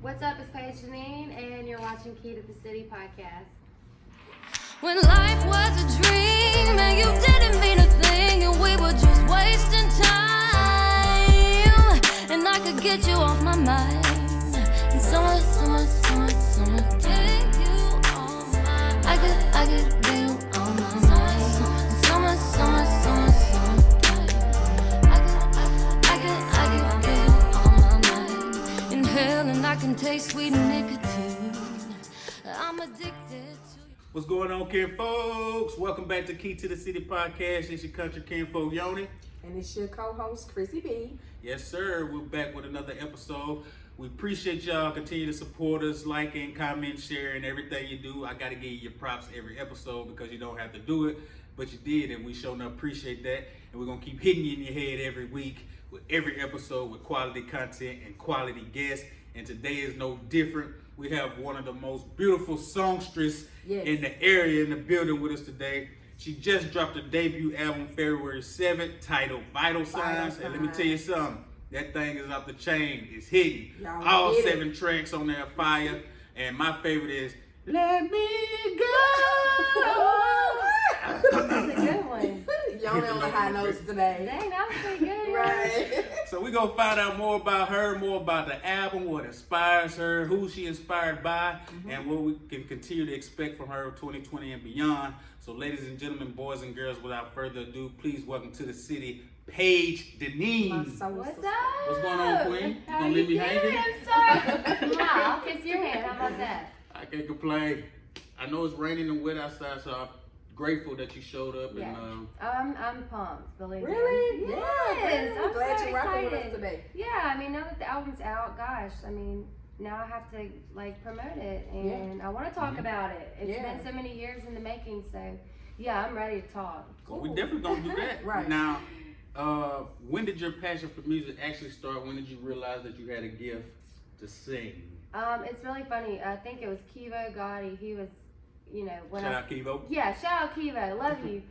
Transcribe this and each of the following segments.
What's up, it's Paige Dineen, and you're watching Key to the City podcast. When life was a dream and you didn't mean a thing and we were just wasting time, and I could get you off my mind. And summer, take you on my mind. I could get you on my mind. And summer, I could get you on my mind. Inhale and I can taste sweet nicotine. I'm addicted to you. What's going on, kinfolks? Welcome back to Key to the City podcast. It's your country kinfolk, Yoni. And it's your co-host, Chrissy B. Yes, sir. We're back with another episode. We appreciate y'all. Continue to support us, liking, comment, sharing, everything you do. I got to give you your props every episode because you don't have to do it, but you did, and we sure enough appreciate that. And we're going to keep hitting you in your head every week with every episode with quality content and quality guests. And today is no different. We have one of the most beautiful songstress in the area, in the building with us today. She just dropped her debut album February 7th, titled Vital Signs. And let me tell you something, that thing is off the chain. It's hitting. All 7 tracks on there are fire. And my favorite is Let Me Go. That's a good one. Y'all on the high notes today. Dang, that was pretty good. Right. So we're going to find out more about her, more about the album, what inspires her, who she inspired by, and what we can continue to expect from her 2020 and beyond. So ladies and gentlemen, boys and girls, without further ado, please welcome to the city, Paige Dineen. What's up? What's going on, Queen? You gonna leave me hanging? I'm sorry. Nah, I'll kiss your hand. How about that? I can't complain. I know it's raining and wet outside, so I'm grateful that you showed up. Yeah. And I'm pumped, believe me. Really? Yes. I'm glad so you're rocking with us excited. today. Yeah, I mean, now that the album's out, gosh, I mean, now I have to promote it, and I want to talk about it. It's been so many years in the making, so yeah, I'm ready to talk. well, we definitely gonna do that. Right. Now, when did your passion for music actually start? When did you realize that you had a gift to sing? It's really funny. I think it was Kivo Gotti. He was, when Shout out Kivo. Yeah, shout out Kivo. Love you.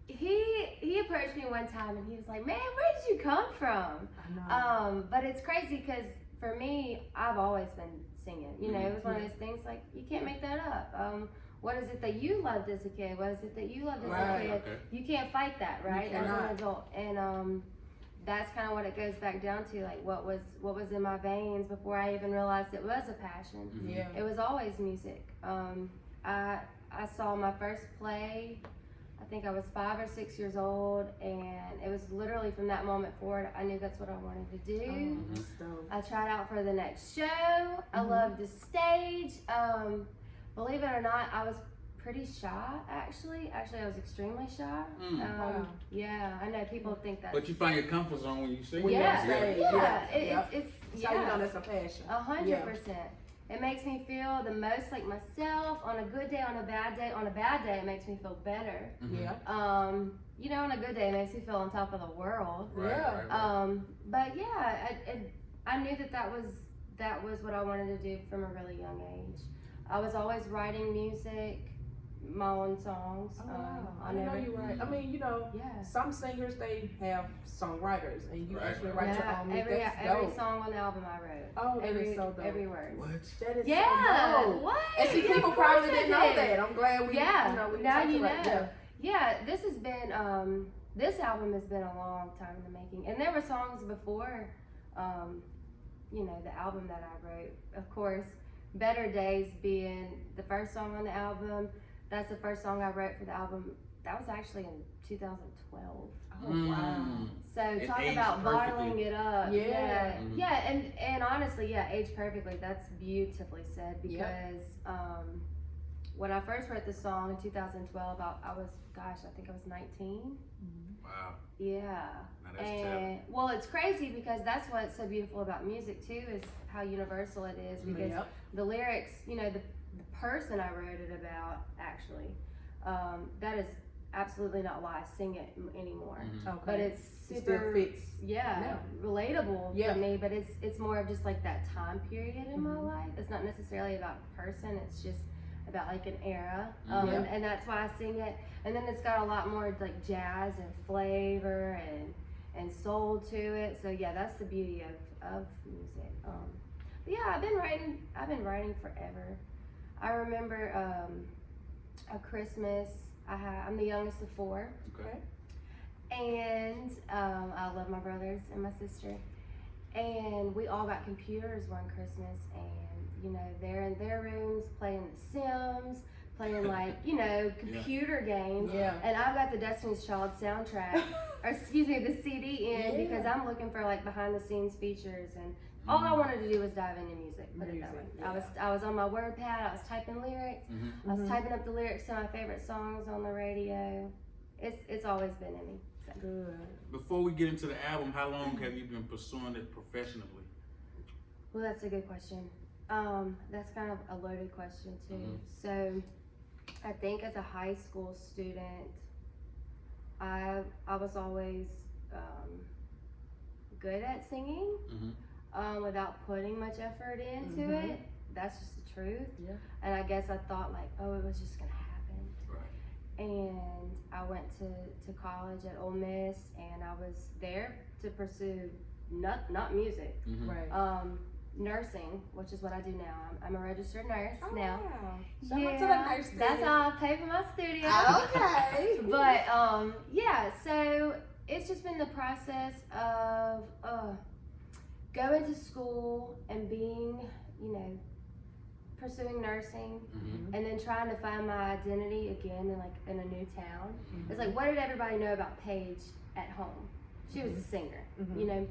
He approached me one time and he was like, "Man, where did you come from?" I know. But it's crazy because for me, I've always been singing. It was one of those things like you can't make that up. What is it that you loved as a kid? What is it that you loved as a kid? Okay. You can't fight that, right? You As cannot. an adult, and that's kind of what it goes back down to. Like what was in my veins before I even realized it was a passion. Yeah. It was always music. I saw my first play. I think I was 5 or 6 years old, and it was literally from that moment forward, I knew that's what I wanted to do. I tried out for the next show. I loved the stage. Believe it or not, I was pretty shy, actually. Actually, I was extremely shy. Wow. Yeah, I know people think that. But you find your comfort zone when you sing. When Yeah, you're on stage, it's So you know that's a passion. 100%. It makes me feel the most like myself on a good day, on a bad day. On a bad day, it makes me feel better. Yeah. On a good day, it makes me feel on top of the world. Right. But yeah, I knew that was what I wanted to do from a really young age. I was always writing music, my own songs. Oh, wow. I on didn't know every- you write. I mean, Yeah. some singers, they have songwriters, and you Right. actually write your own music. every That's every dope. song on the album I wrote. Oh, that every is so dope. every word. What? That is Yeah. so dope. What? And see, Of people course probably I didn't know did. that. I'm glad we, Yeah. we Now talked you about know. that. Yeah, this has been this album has been a long time in the making, and there were songs before, the album that I wrote. Of course, Better Days being the first song on the album. That's the first song I wrote for the album. That was actually in 2012. Oh, wow. So It talk aged about perfectly. bottling it up. Yeah. Yeah, and honestly, aged perfectly. That's beautifully said because when I first wrote the song in 2012, I was, I think I was 19. Wow. Yeah. Now that's And well, it's crazy because that's what's so beautiful about music too, is how universal it is, because the lyrics, the person I wrote it about, actually, that is absolutely not why I sing it anymore. Okay. But it's It super, still fits. relatable Yeah. for me, but it's more of just like that time period in my life. It's not necessarily about a person, it's just about like an era, and that's why I sing it. And then it's got a lot more like jazz and flavor and soul to it. So yeah, that's the beauty of music. Yeah, I've been writing forever. I remember a Christmas. I'm the youngest of 4. Okay. And I love my brothers and my sister. And we all got computers one Christmas, and you know, they're in their rooms playing The Sims, playing like, you know, computer games. Yeah. And I've got the Destiny's Child soundtrack, or excuse me, the CD in, because I'm looking for like behind the scenes features, and all I wanted to do was dive into music. Put it that way. I was on my WordPad. I was typing lyrics. I was typing up the lyrics to my favorite songs on the radio. It's always been in me. So. Good. Before we get into the album, how long have you been pursuing it professionally? Well, that's a good question. That's kind of a loaded question too. So, I think as a high school student, I was always good at singing without putting much effort into it. That's just the truth. Yeah. And I guess I thought like, oh, it was just gonna happen. Right. And I went to college at Ole Miss, and I was there to pursue not music, Right. Nursing, which is what I do now. I'm a registered nurse now. Wow. Shout out to the nurse. That's how I pay for my studio. Okay. But yeah, so it's just been the process of going to school and being, you know, pursuing nursing, and then trying to find my identity again in a new town. It's like, what did everybody know about Paige at home? She was a singer, you know,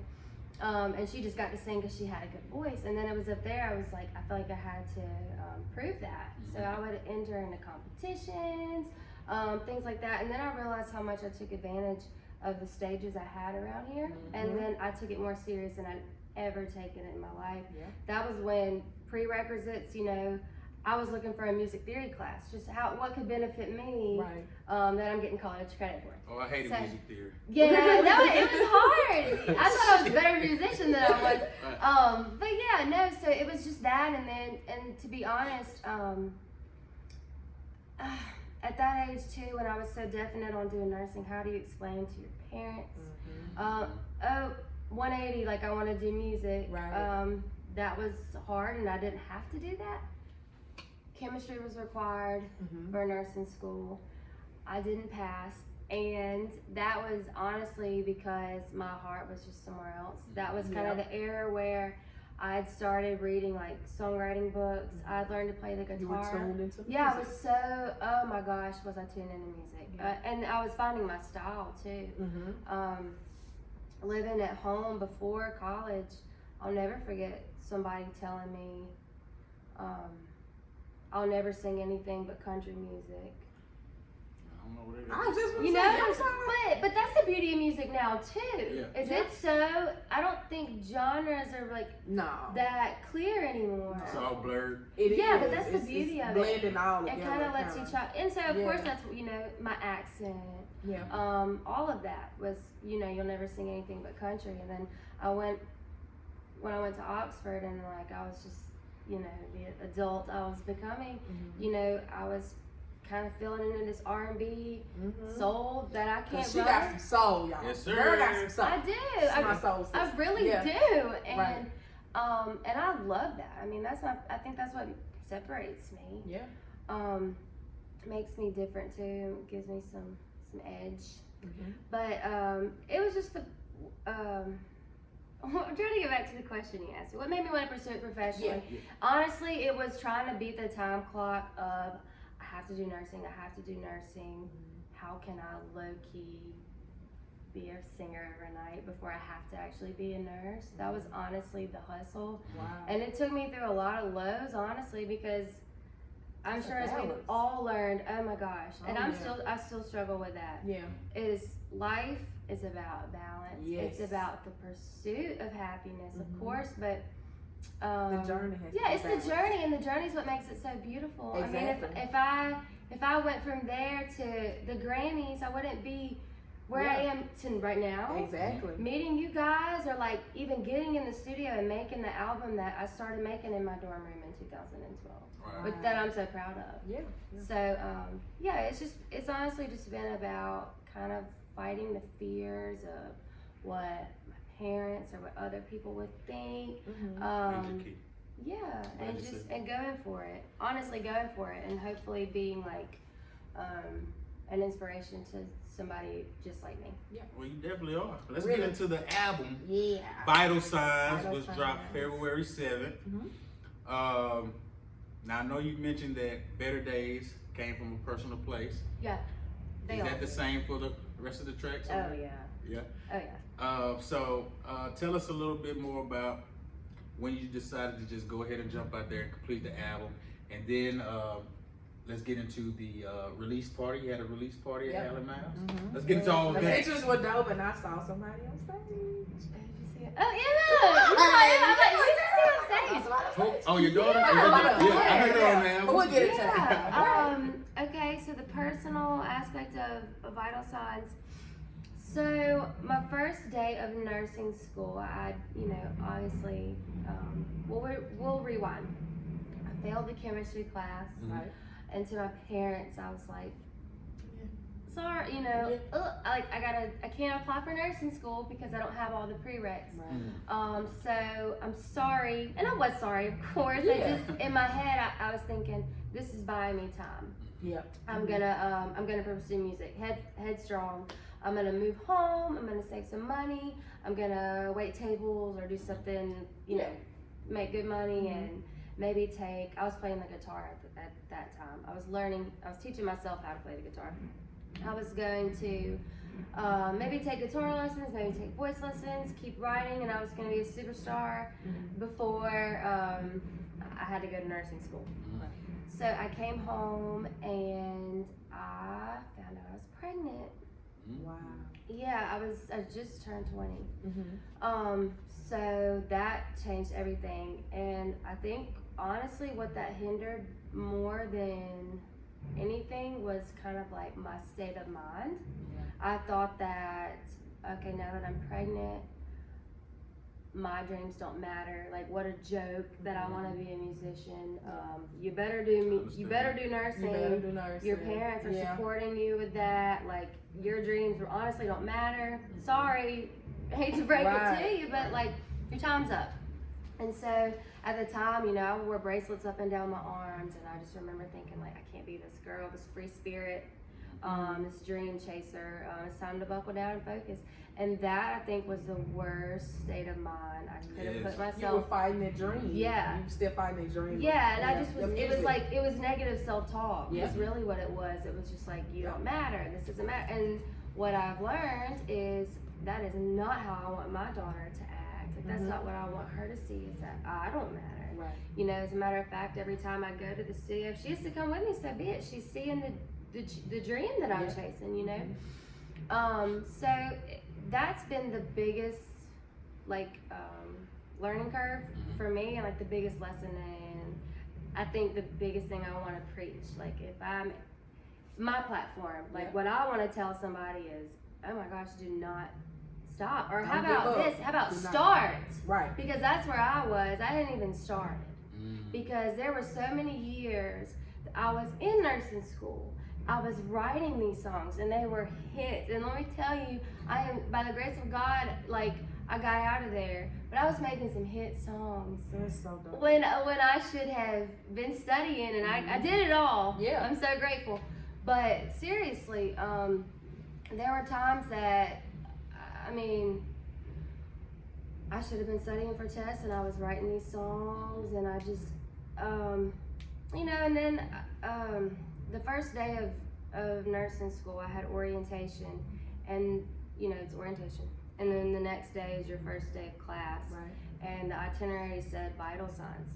and she just got to sing because she had a good voice. And then it was up there, I was like, I felt like I had to prove that. So I would enter into competitions, things like that. And then I realized how much I took advantage of the stages I had around here. And then I took it more serious than I'd ever taken in my life. Yeah. That was when prerequisites, you know, I was looking for a music theory class, just what could benefit me, Right. that I'm getting college credit for. Oh, I hated So- music theory. Yeah, no, it was hard. I thought I was a better musician than I was. Right. But yeah, no, so it was just that, and to be honest, at that age too, when I was so definite on doing nursing, how do you explain to your parents? 180, like I want to do music. Right. That was hard, and I didn't have to do that. Chemistry was required for nursing school. I didn't pass, and that was honestly because my heart was just somewhere else. That was kind of the era where I'd started reading like songwriting books. I'd learned to play the guitar. You were tuned into music. Yeah, I was so, oh my gosh, was I tuned into music. And I was finding my style too. Living at home before college, I'll never forget somebody telling me, I'll never sing anything but country music. I don't know what it is. I was just You know, but that's the beauty of music now too. Yeah. Is it so? I don't think genres are like No. that clear anymore. It's all blurred. It Yeah, is. but that's the It's beauty of it. blending all It together. kind of lets you try, and so of Yeah. course that's, you know, my accent. Yeah. All of that was, you know, you'll never sing anything but country. And then when I went to Oxford, and like I was just, you know, the adult I was becoming, you know, I was kind of feeling into this R&B soul that I can't She run. got some soul, y'all. Yes, sir. Girl got some soul. I do. It's my soul sister. I really Yeah. do. And Right. and I love that. I mean, I think that's what separates me. Yeah. Makes me different too. Gives me some edge. But it was just I'm trying to get back to the question you asked me. What made me want to pursue it professionally? Yeah. Honestly, it was trying to beat the time clock of I have to do nursing. How can I low key be a singer overnight before I have to actually be a nurse? That was honestly the hustle. Wow. And it took me through a lot of lows, honestly, because I'm It's a sure as we've balance. all learned, oh my gosh, and Oh, I still struggle with that. Yeah. Life is about balance. Yes. It's about the pursuit of happiness, of course, but The journey has to yeah, be it's balanced. the journey, and the journey is what makes it so beautiful. Exactly. I mean, if I went from there to the Grammys, I wouldn't be where I am right now. Exactly. Meeting you guys, or like even getting in the studio and making the album that I started making in my dorm room in 2012, Right. but that I'm so proud of. Yeah. So yeah, it's honestly just been about kind of fighting the fears of what my parents or what other people would think. Major key. Yeah, Like and you just said. and going for it. Honestly, going for it, and hopefully being like an inspiration to somebody just like me. Well, you definitely are. Let's Really? get into the album. Yeah. Vital Signs Vital was Signs. dropped February 7th. Now I know you mentioned that Better Days came from a personal place. Yeah, they Is all that the do. same for the rest of the tracks? Oh yeah. Yeah. Oh yeah. So tell us a little bit more about when you decided to just go ahead and jump out there and complete the album, and then let's get into the release party. You had a release party at Allen Miles. Let's get into all The of that. pictures were dope, and I saw somebody on stage. Oh yeah. Oh, your daughter? Yeah. Yeah, I heard her on the But album. we'll get into that. Yeah. Okay, so the personal aspect of Vital Signs. So my first day of nursing school, I, obviously, we'll rewind. I failed the chemistry class, and to my parents, I was like, sorry, I can't apply for nursing school because I don't have all the prereqs. So I'm sorry, and I was sorry, of course. I just, in my head, I was thinking, this is buying me time. I'm gonna pursue music, headstrong. I'm gonna move home. I'm gonna save some money. I'm gonna wait tables or do something, make good money and maybe take. I was playing the guitar at that time. I was teaching myself how to play the guitar. I was going to maybe take guitar lessons, maybe take voice lessons, keep writing, and I was gonna be a superstar before I had to go to nursing school. So I came home and I found out I was pregnant. Wow. Yeah, I just turned 20. So that changed everything, and I think honestly what that hindered more than anything was kind of like my state of mind. I thought that, okay, now that I'm pregnant, my dreams don't matter. Like, what a joke that I want to be a musician. You better do nursing. You better do nursing. Your parents are supporting you with that. Like, your dreams honestly don't matter. Sorry, I hate to break it to you, but like, your time's up. And so at the time, I wore bracelets up and down my arms, and I just remember thinking, like, I can't be this girl, this free spirit, this dream chaser. It's time to buckle down and focus. And that, I think, was the worst state of mind. I could have put myself. You were fighting that dream. Yeah. You were still fighting that dream. Yeah, and I just was. It was negative self-talk. Yeah. That's really what it was. It was just like, you don't matter. This doesn't matter. And what I've learned is that is not how I want my daughter to act. Like, that's not what I want her to see. Is that I don't matter. Right. As a matter of fact, every time I go to the studio, if she has to come with me, so be it. She's seeing the dream that I'm chasing. So that's been the biggest learning curve for me, and like the biggest lesson, and I think the biggest thing I want to preach. Like, if I'm my platform, what I want to tell somebody is, oh my gosh, do not stop. Or how about this? How about start? Right. Because that's where I was. I hadn't even started. Because there were so many years that I was in nursing school. I was writing these songs, and they were hits. And let me tell you, I am, by the grace of God, I got out of there, but I was making some hit songs. That's so dope. When I should have been studying, and I did it all. Yeah. I'm so grateful. But seriously, there were times that, I should have been studying for tests, and I was writing these songs, and I just, and then the first day of nursing school, I had orientation, and it's orientation, and then the next day is your first day of class, and the itinerary said vital signs.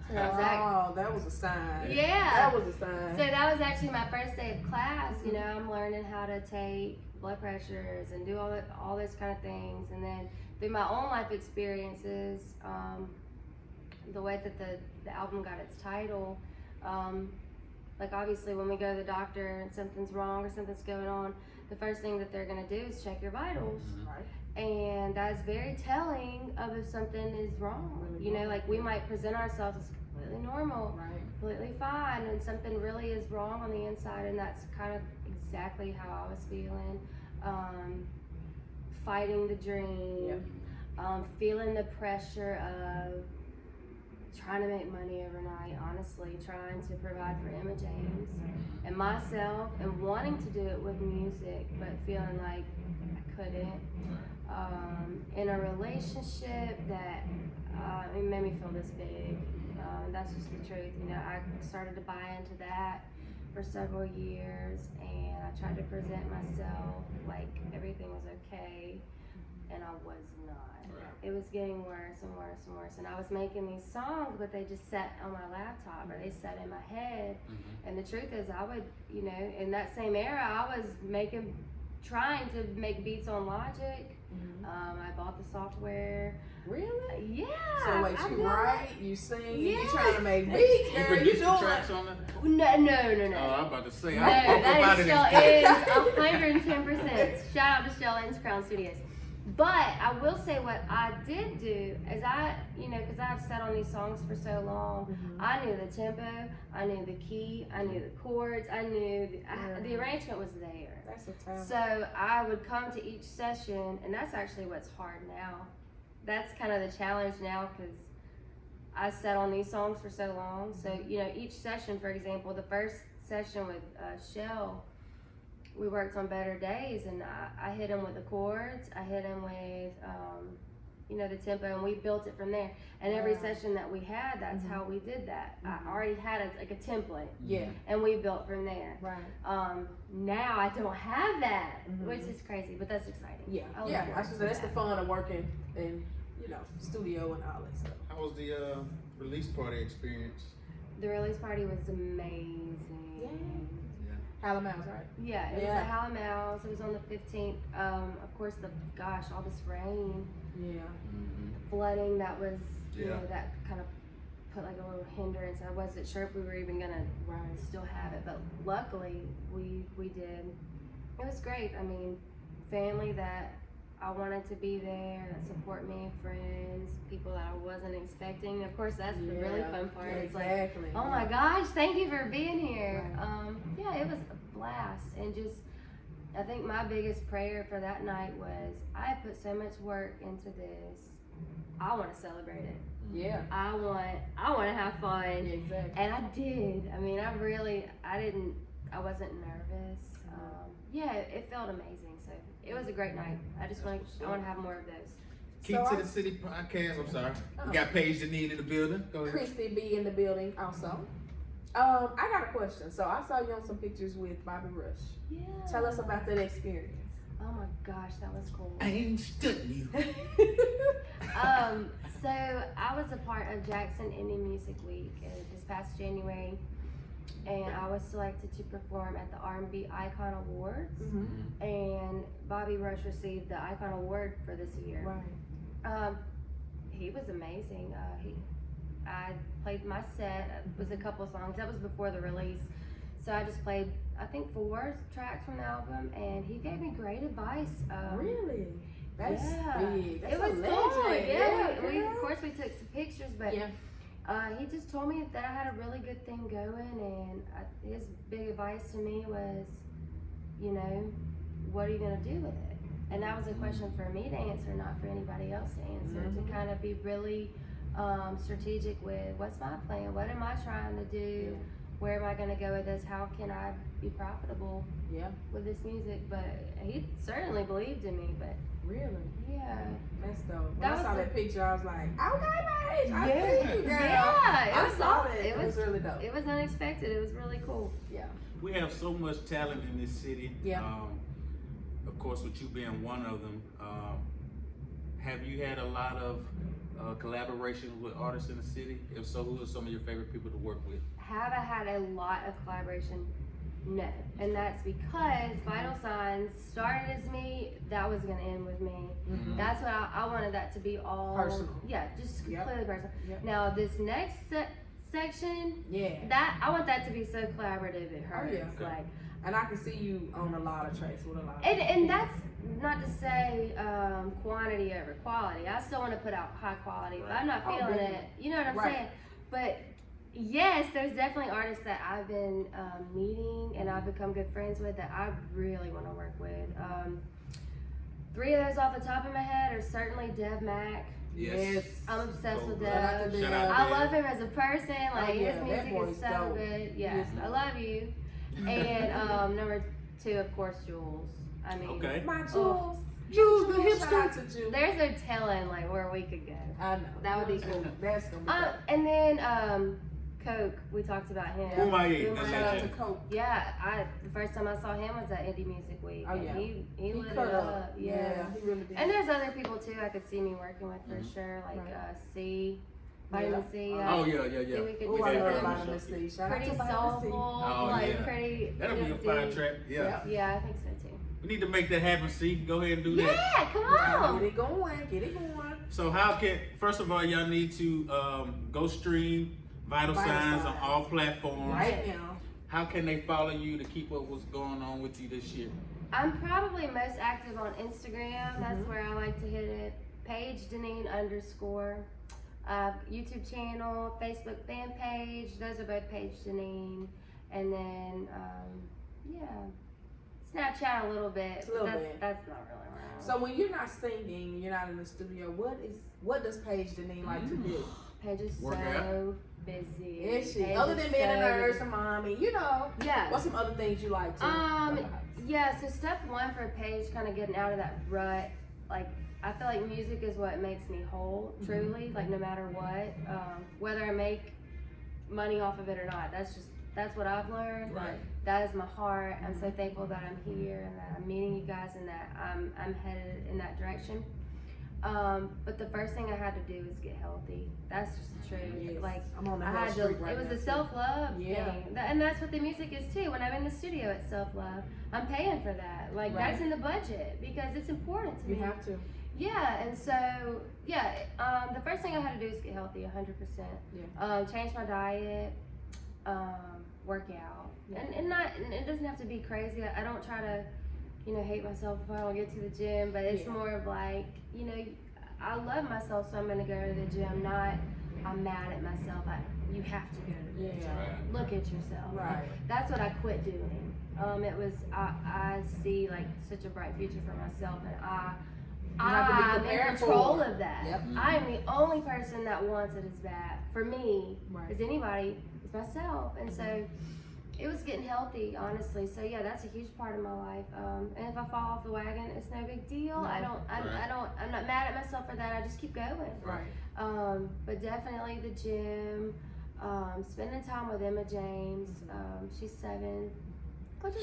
So that was a sign. Yeah, that was a sign. So that was actually my first day of class. I'm learning how to take blood pressures and do all those kind of things, and then through my own life experiences, the way that the album got its title. Obviously when we go to the doctor and something's wrong or something's going on, the first thing that they're going to do is check your vitals. And that's very telling of if something is wrong. We might present ourselves as completely normal, completely fine, and something really is wrong on the inside, and that's kind of exactly how I was feeling. Fighting the dream, feeling the pressure of trying to make money overnight, honestly, trying to provide for Emma James and myself, and wanting to do it with music, but feeling like I couldn't. In a relationship that it made me feel this big. That's just the truth. You know, I started to buy into that for several years, and I tried to present myself like everything was okay, and I was not. It was getting worse and worse and worse, and I was making these songs, but they just sat on my laptop, or they sat in my head. And the truth is, I would, you know, in that same era, I was trying to make beats on Logic. I bought the software. Really? Yeah. So wait, I you know. write, you sing, Yeah. you trying to make beats, You girl. produce You the doing tracks on it? No. Oh, I'm about to say. No, I that about is it. Shell is 110%. Shout out to Shell Inns Crown Studios. But I will say what I did do is because I've sat on these songs for so long, I knew the tempo, I knew the key, I knew the chords, I knew the arrangement was there. That's a talent. So I would come to each session, and that's actually what's hard now. That's kind of the challenge now, because I sat on these songs for so long. So, you know, each session, for example, the first session with Shell, we worked on Better Days, and I hit him with the chords, I hit him with, the tempo, and we built it from there. And every session that we had, that's how we did that. I already had a template. Yeah. And we built from there. Right. Now I don't have that, which is crazy, but that's exciting. Yeah. I look Yeah. forward to That's the that. fun of working in, studio and all that stuff. How was the release party experience? The release party was amazing. Halloween Mouse, right? Yeah, it was at Howlin' Mouse. It was on the 15th. Of course, all this rain, Yeah. flooding, that was, Yeah. that kind of put like a little hindrance. I wasn't sure if we were even gonna still have it, but luckily we did. It was great. I mean, family that I wanted to be there, that support me, friends, people that I wasn't expecting. Of course, that's the really fun part. Yeah, It's like, exactly. oh my gosh, thank you for being here. It was a blast. And just, I think my biggest prayer for that night was, I put so much work into this. I want to celebrate it. Yeah. I want to have fun. Yeah, exactly. And I did. I mean, I wasn't nervous. It felt amazing. So it was a great night. I want to have more of those. Key to the City podcast. I'm sorry. We got Paige Dineen in the building. Go ahead. Chrissy B in the building also. I got a question. So I saw you on some pictures with Bobby Rush. Yeah. Tell us about that experience. Oh my gosh, that was cool. I ain't studying you. So I was a part of Jackson Indie Music Week this past January, and I was selected to perform at the R&B Icon Awards. And Bobby Rush received the Icon Award for this year. Right. He was amazing. I played my set. It was a couple songs. That was before the release. So I just played, I think, 4 tracks from the album, and he gave me great advice. Really? That's big. That's it was a cool. legend. Yeah, girl. of course we took some pictures, but he just told me that I had a really good thing going, and his big advice to me was, what are you gonna do with it? And that was a question for me to answer, not for anybody else to answer. To kind of be really strategic with, what's my plan? What am I trying to do? Where am I going to go with this? How can I be profitable with this music? But he certainly believed in me. But really, that's dope. When That I saw was that picture, I was like, okay, Paige, I see you, girl. it was I saw awesome. that. It was really dope. It was unexpected. It was really cool. Yeah. We have so much talent in this city. Yeah. Of course, with you being one of them, have you had a lot of collaboration with artists in the city? If so, who are some of your favorite people to work with? Have I had a lot of collaboration? No. And that's because Vital Signs started as me, that was going to end with me. That's what I wanted that to be all personal. Yeah, just completely personal. Yep. Now, this next section, that I want that to be so collaborative it hurts. Okay. Like, and I can see you on a lot of tracks with a lot of and that's not to say quantity over quality. I still want to put out high quality, but I'm not feeling it. You know what I'm saying? But yes, there's definitely artists that I've been meeting and I've become good friends with that I really want to work with. 3 of those off the top of my head are certainly Dev Mac. Yes. I'm obsessed with Shout out to Dub. Shout out I to love him as a person. Like yeah, his that music boy is is so dope. good. He Yeah, is I dope. love you. And number 2, of course, Jules. I mean, Okay. My Jules. Jules the Shout out hipster. to Jules. there's no telling like where we could go. I know. That would be cool. That's gonna be dope. And then Coke. We talked about him. Who am I? Who That's am I? Shout out to legend. Coke. Yeah, the first time I saw him was at Indie Music Week. Oh, and yeah. he lit it cut up. Yeah. he really did. And there's other people too I could see me working with for sure, like Right. C, Vitamin C. Oh yeah. think we could Oh, do I love something Vitamin C. Shout out pretty to Vitamin C. soulful, Oh, like yeah. pretty. That'll be a fire track. Yeah. Yeah, I think so too. We need to make that happen. See, go ahead and do that. Yeah, come on. Get it going. Get it going. So how can first of all y'all need to go stream Vital Vital Signs on Signs. all platforms. Right now. How can they follow you to keep up what's going on with you this year? I'm probably most active on Instagram. That's where I like to hit it. Paige Dineen _ YouTube channel, Facebook fan page. Those are both Paige Dineen. And then Snapchat a little bit. A little but bit. That's not really around. So when you're not singing, you're not in the studio. What does Paige Dineen like to do? Paige is Work so busy. Is she? Paige Other is than being a so nurse, busy. a mommy, you know. Yeah. What's some other things you like to? Yeah, so step 1 for Paige, kind of getting out of that rut. Like, I feel like music is what makes me whole, truly. Like, no matter what, whether I make money off of it or not, that's what I've learned. Right. That is my heart. I'm so thankful that I'm here and that I'm meeting you guys and that I'm headed in that direction. But the first thing I had to do was get healthy. That's just the truth. Yes. Like, I'm on the I health had to. streak right It was now, a too. self-love Yeah. thing, and that's what the music is too. When I'm in the studio, it's self-love. I'm paying for that. Like Right. that's in the budget because it's important to You me. have to. Yeah, and so the first thing I had to do is get healthy, 100%. Yeah. Change my diet, work out, Yeah. and it doesn't have to be crazy. I don't try to, hate myself if I don't get to the gym, but it's Yeah. more of like, I love myself, so I'm gonna go to the gym. Not, I'm mad at myself. You have to go to the Yeah. gym. Right. Look at yourself. Right. That's what I quit doing. It was I see like such a bright future for myself, and have to be I'm in prepared control for it. of that. Yep. I am the only person that wants it as bad for me Right. as anybody is myself, and so it was getting healthy, honestly. So yeah, that's a huge part of my life. And if I fall off the wagon, it's no big deal. No. I'm not mad at myself for that. I just keep going. Right. But definitely the gym, spending time with Emma James. She's 7.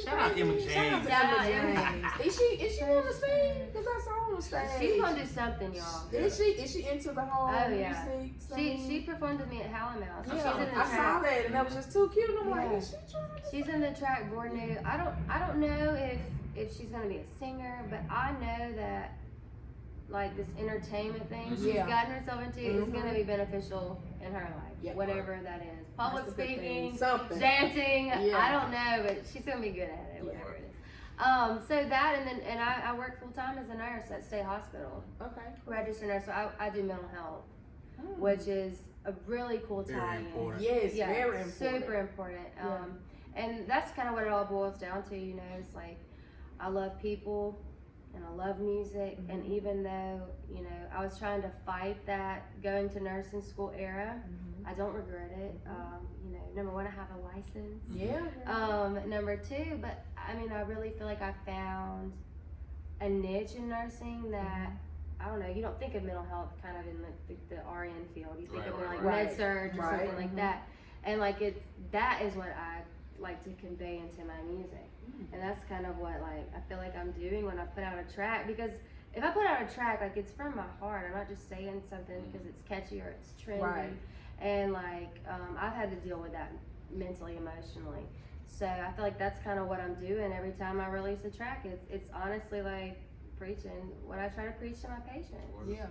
Shout out Emma James. Shout out to Yeah, Emma James. Is she on the scene? Because I saw her on stage. She's gonna do something, y'all. Is she into the whole Oh, yeah. music She scene? performed with me at Howlin' Mouse. Yeah, She's in the I saw track. that and that was just too cute. And I'm Yeah. like, is she trying to? She's in the track Born New. I don't know if she's gonna be a singer, but I know that like this entertainment thing she's Yeah. gotten herself into is Mhm. gonna be beneficial in her life, Yeah. whatever that is. Public That's a good thing. speaking, Something. dancing. Yeah. I don't know, but she's gonna be good at it, whatever it is. So that and I work full time as a nurse at State Hospital, Okay. registered nurse. So I do mental health, Hmm. which is a really cool Very tie-in. important. Yes, Yeah, very important. super important. Yeah. And that's kind of what it all boils down to, It's like I love people and I love music, Mm-hmm. and even though I was trying to fight that going to nursing school era, Mm-hmm. I don't regret it. Number 1, I have a license. Yeah. Number 2, but I mean, I really feel like I found a niche in nursing that. I don't know, you don't think of mental health kind of in the RN field. You think of more like Right. med surge or Right. something like that. And like that is what I like to convey into my music. And that's kind of what like I feel like I'm doing when I put out a track, because if I put out a track, like it's from my heart. I'm not just saying something because it's catchy or it's trendy. Right. And like I've had to deal with that mentally, emotionally. So I feel like that's kind of what I'm doing every time I release a track. It's honestly like preaching what I try to preach to my patients. Yeah.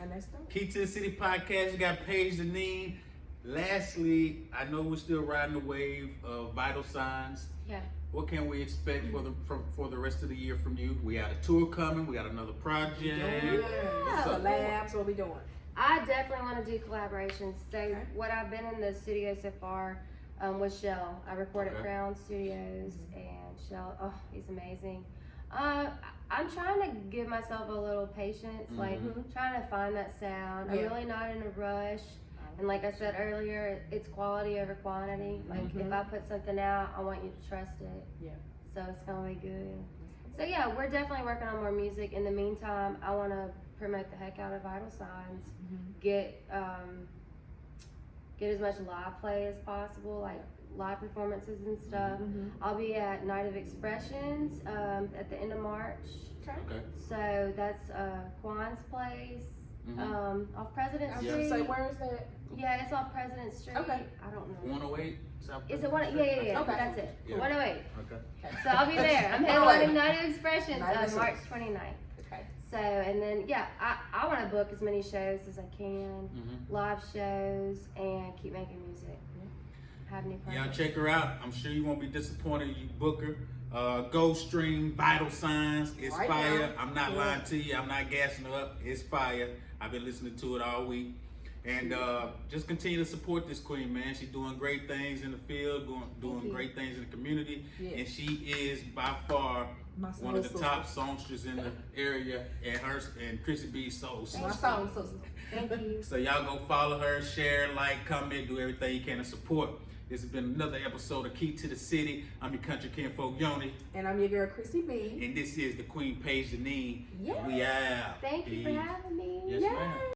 And that's dope. Key to the City podcast. We got Paige Dineen. Lastly, I know we're still riding the wave of Vital Signs. Yeah. What can we expect for the rest of the year from you? We got a tour coming. We got another project. What's up? Labs, what we doing? I definitely want to do collaborations. So Okay. what I've been in the studio so far with Shell. I record at Okay. Crown Studios, and Shell, he's amazing. I'm trying to give myself a little patience, like trying to find that sound. I'm really not in a rush. And like I said earlier, it's quality over quantity. Like if I put something out, I want you to trust it. Yeah. So it's gonna be good. So yeah, we're definitely working on more music. In the meantime, I want to promote the heck out of Vital Signs. Get as much live play as possible, like live performances and stuff. I'll be at Night of Expressions at the end of March. Okay. So that's Quan's place off President I was Street. gonna say, where is that? Yeah, it's off President Street. Okay. I don't know. 108 South. Is it one? Yeah. Okay. That's it. Yeah. 108. Okay. So I'll be there. I'm 108. headlining Night of Expressions Night of on March 29th. Okay. So, and then, yeah, I want to book as many shows as I can, live shows, and keep making music. Have new Y'all projects. check her out. I'm sure you won't be disappointed. You book her. Go stream Vital Signs. It's Right fire. now. I'm not lying to you. I'm not gassing her up. It's fire. I've been listening to it all week. And just continue to support this queen, man. She's doing great things in the field, doing great things in the community. Yes. And she is by far My one of the soul top songstresses in the area. And Chrissy B's soul sister. My song sister. Thank you. So y'all go follow her, share, like, comment, do everything you can to support. This has been another episode of Key to the City. I'm your country kinfolk Yoni, And I'm your girl, Chrissy B. and this is the Queen Paige Dineen. Yeah. We out. Thank you for Peace. having me. Yes, Yeah. ma'am.